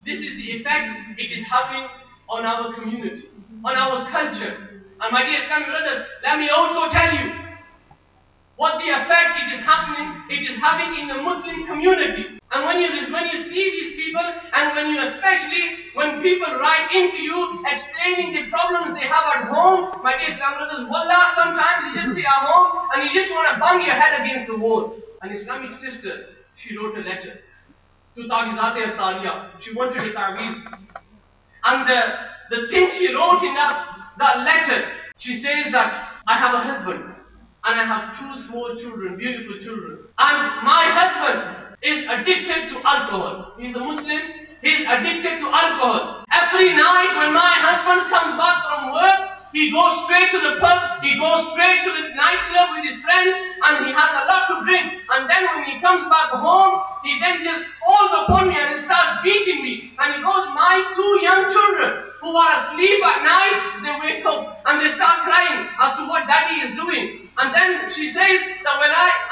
This is the effect it is having on our community, on our culture. And my dear Islamic brothers, let me also tell you what the effect it is having in the Muslim community. And when you see these people, and especially when people write into you explaining the problems they have at home, my dear Islamic brothers, wallah, sometimes you just sit at home and you just want to bang your head against the wall. An Islamic sister, she wrote a letter to Dawat-e-Islami. She wanted a ta'weez. And the thing she wrote in that letter, she says that I have a husband and I have two small children, beautiful children. And my husband is addicted to alcohol. He's a Muslim, he's addicted to alcohol. Every night when my husband comes back from work, he goes straight to the pub, he goes straight to the nightclub with his friends, and he has a lot to drink. And then when he comes back home, he then just falls upon me and he starts beating me. And he goes, my two young children who are asleep at night, they wake up and they start crying as to what daddy is doing. And then she says that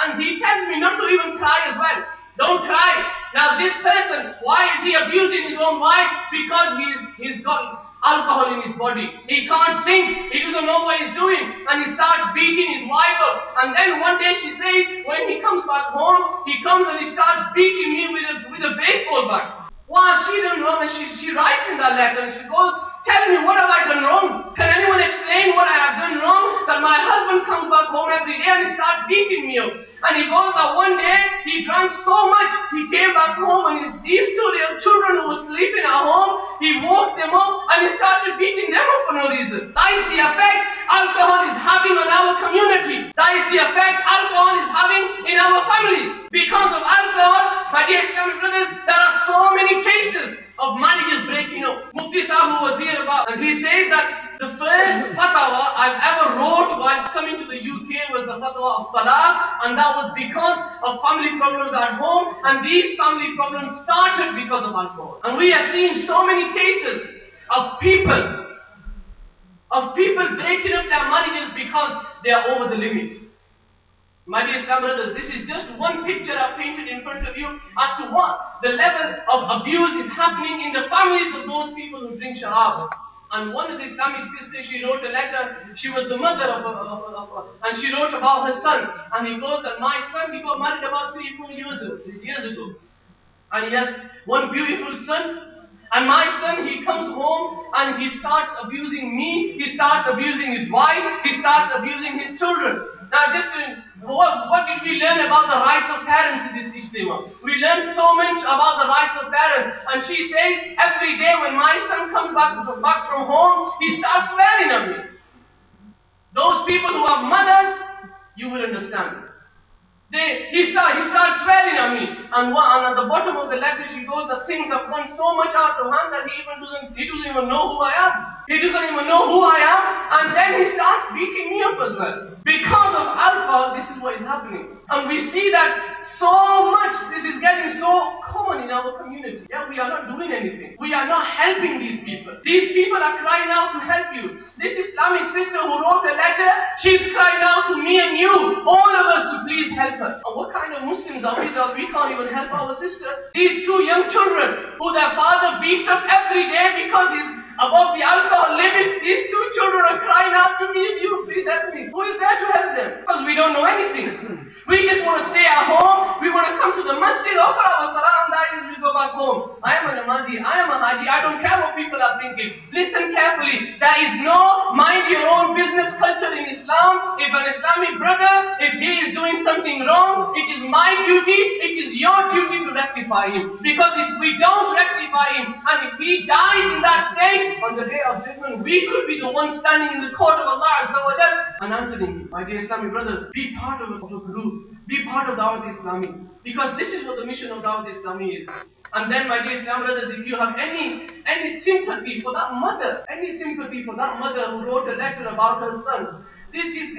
and he tells me not to even cry as well. Don't cry. Now this person, why is he abusing his own wife? Because he's got alcohol in his body. He can't think. He doesn't know what he's doing. And he starts beating his wife up. And then one day she says, when he comes back home, he comes and he starts beating me with a baseball bat. What has she done wrong? And she writes in that letter and she goes, tell me, what have I done wrong? Can anyone explain what I have done wrong? That my husband comes back home every day and he starts beating me up. And he goes that one day, he drank so much, he came back home and these two little children who were sleeping at home, he woke them up and he started beating them up for no reason. That is the effect alcohol is having on our community. That is the effect alcohol is having in our families. Because of alcohol, my dear Islamic brothers, there are so many cases of marriages breaking up. Mufti Sahib was here about, and he says that the first fatwa I've ever wrote whilst coming to the UK was the fatwa of talaq, and that was because of family problems at home, and these family problems started because of alcohol. And we are seeing so many cases of people breaking up their marriages because they are over the limit. My dear Islam brothers, this is just one picture I've painted in front of you as to what the level of abuse is happening in the families of those people who drink sharab. And one of the Islamic sisters, she wrote a letter. She was the mother and she wrote about her son. And he goes that my son, he got married about 3-4 years ago. And he has one beautiful son. And my son, he comes home and he starts abusing me, he starts abusing his wife, he starts abusing his children. Now what did we learn about the rights of parents in this ijtima? We learned so much about the rights of parents. And she says, every day when my son comes back from home, he starts swearing at me. Those people who have mothers, you will understand. He starts swearing at me. And at the bottom of the letter she goes that things have gone so much out of hand that he doesn't even know who I am. He doesn't even know who I am. And then he starts beating me up as well. Because of alcohol, this is what is happening. And we see that so much, this is getting so common in our community. Yeah, we are not doing anything. We are not helping these people. These people are crying out to help you. This Islamic sister who wrote a letter, she's crying out to me and you, all of us, to please help her. And what kind of Muslims are we that we can't even help our sister? These two young children who their father beats up every day because he's above the alcohol limits, these two children are crying out to me and you, please help me. Who is there to help them? Because we don't know anything. We just want to stay at home, we want to come to the masjid, offer our salah, and that is we go back home. I am a namazi, I am a haji, I don't care what people are thinking. Listen carefully, there is no mind your own business culture in Islam. If an Islamic brother, if he is doing something wrong, it is my duty, it is your duty to rectify him. Because if we don't rectify him, and if he dies in that state, on the day of judgment, we could be the ones standing in the court of Allah Azza wa Jal and answering him. My dear Islamic brothers, be part of a group. Be part of Dawat-e-Islami. Because this is what the mission of Dawat-e-Islami is. And then, my dear Islam brothers, if you have any sympathy for that mother, who wrote a letter about her son, this is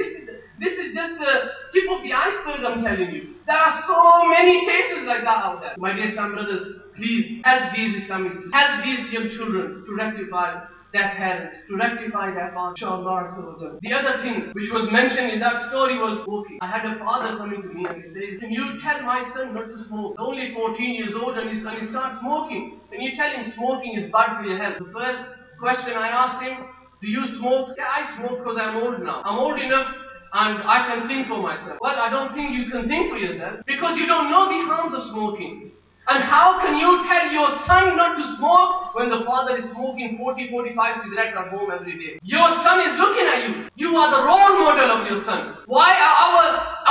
just the tip of the iceberg, I'm telling you. There are so many cases like that out there. My dear Islam brothers, please help these Islamic sisters, help these young children to rectify their parents, to rectify their path, inshallah. The other thing which was mentioned in that story was smoking. I had a father coming to me and he says, can you tell my son not to smoke? He's only 14 years old and he starts smoking. Can you tell him smoking is bad for your health? The first question I asked him, do you smoke? Yeah, I smoke because I'm old now. I'm old enough and I can think for myself. Well, I don't think you can think for yourself because you don't know the harms of smoking. And how can you tell your son not to smoke when the father is smoking 40, 45 cigarettes at home every day? Your son is looking at you. You are the role model of your son. Why are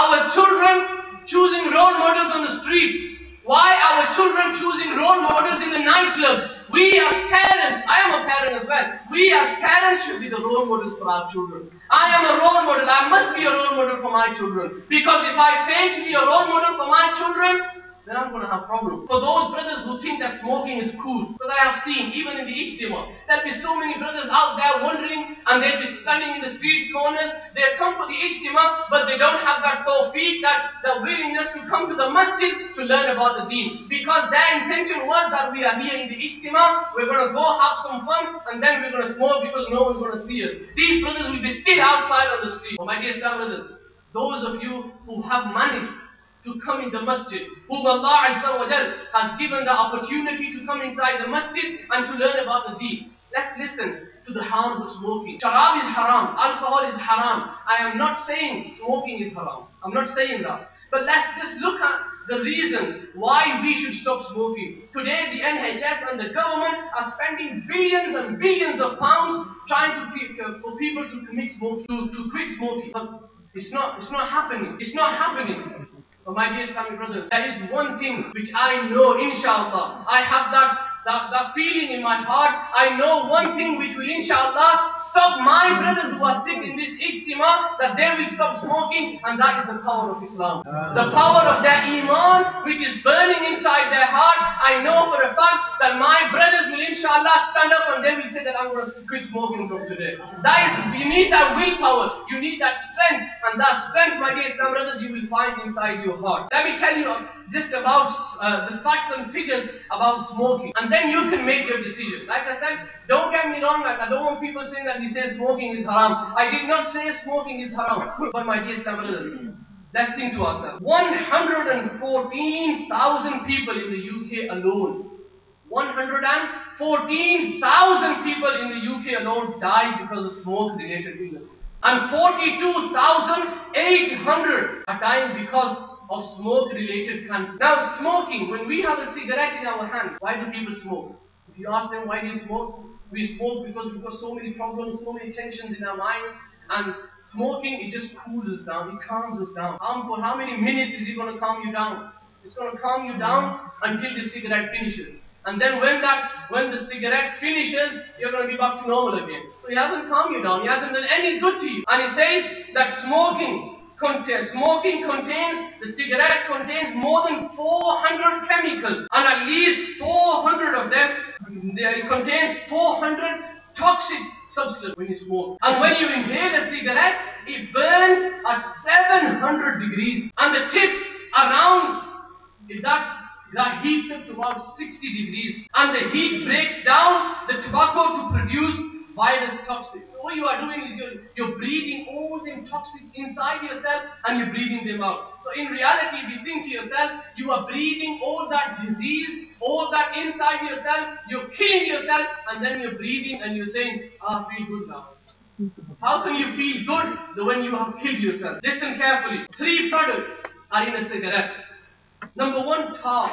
our children choosing role models on the streets? Why are our children choosing role models in the nightclubs? We as parents, I am a parent as well, we as parents should be the role models for our children. I am a role model, I must be a role model for my children. Because if I fail to be a role model for my children, then I'm going to have problems. For those brothers who think that smoking is cool, because I have seen, even in the Ijtima, there'll be so many brothers out there wandering and they'll be standing in the streets corners, they'll come for the Ijtima, but they don't have that tawfiq, the willingness to come to the masjid to learn about the deen. Because their intention was that we are here in the Ijtima, we're going to go have some fun, and then we're going to smoke because no one's going to see us. These brothers will be still outside on the street. Oh, my dear Islam brothers, those of you who have managed to come in the masjid, whom Allah Azza wa Jal has given the opportunity to come inside the masjid and to learn about the deen. Let's listen to the harms of smoking. Sharab is haram, alcohol is haram. I am not saying smoking is haram. I'm not saying that. But let's just look at the reasons why we should stop smoking. Today the NHS and the government are spending billions and billions of pounds trying to for people to commit smoking, to quit smoking. But it's not happening. It's not happening. So my dear Islamic brothers, there is one thing which I know, inshallah, I have that feeling in my heart. I know one thing which will, inshallah, stop my brothers who are sick in this Ijtima, that they will stop smoking, and that is the power of Islam. The power of their Iman, which is burning inside their heart. I know for a fact that my brothers will, inshallah, stand up and they will say that I'm going to quit smoking from today. You need that willpower, you need that strength, and that strength, my dear Islam brothers, you will find inside your heart. Let me tell you just about the facts and figures about smoking, and then you can make your decision. Like I said, don't get me wrong, I don't want people saying that we say smoking is haram. I did not say smoking is haram. But my dear Islam brothers, let's think to ourselves. 114,000 people in the UK alone. 114,000 people in the UK alone died because of smoke-related illness. And 42,800 are dying because of smoke-related cancer. Now, smoking, when we have a cigarette in our hand, why do people smoke? If you ask them, why do you smoke? We smoke because we've got so many problems, so many tensions in our minds, and smoking, it just cools us down, it calms us down. For how many minutes is it going to calm you down? It's going to calm you down until the cigarette finishes. And then when the cigarette finishes, you're going to be back to normal again. So it hasn't calmed you down, it hasn't done any good to you. And it says that the cigarette contains more than 400 chemicals, and at least 400 of them, it contains 400 toxic substances when you smoke. And when you inhale a cigarette, it burns at 700 degrees, and the tip around that heats up to about 60 degrees, and the heat breaks down the tobacco to produce virus toxins. So what you are doing is you're breathing all them toxic inside yourself and you're breathing them out. So in reality, if you think to yourself, you are breathing all that disease, all that inside yourself, you're killing yourself, and then you're breathing and you're saying, I feel good now. How can you feel good when you have killed yourself? Listen carefully. 3 products are in a cigarette. Number 1, tar.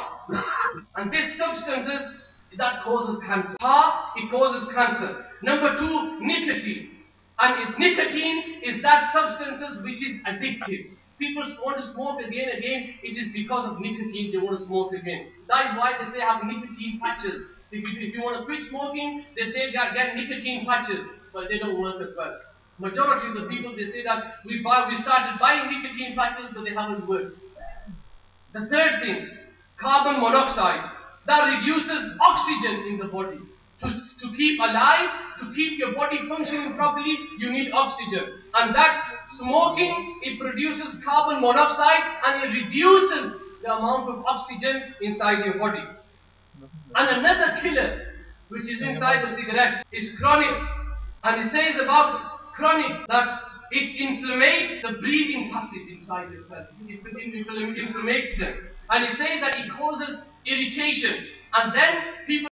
And this substances that causes cancer. Tar, it causes cancer. Number 2, nicotine. And nicotine is that substances which is addictive. People want to smoke again and again. It is because of nicotine they want to smoke again. That is why they say have nicotine patches. If you want to quit smoking, they say get nicotine patches. But they don't work as well. Majority of the people, they say that we started buying nicotine patches, but they haven't worked. The 3rd thing, carbon monoxide. That reduces oxygen in the body. To keep alive, to keep your body functioning properly, you need oxygen. And that smoking, it produces carbon monoxide and it reduces the amount of oxygen inside your body. And another killer which is inside the cigarette, is chronic. And it says about chronic that it inflammates the breathing passage inside itself. It inflammates them. And it says that it causes irritation. And then people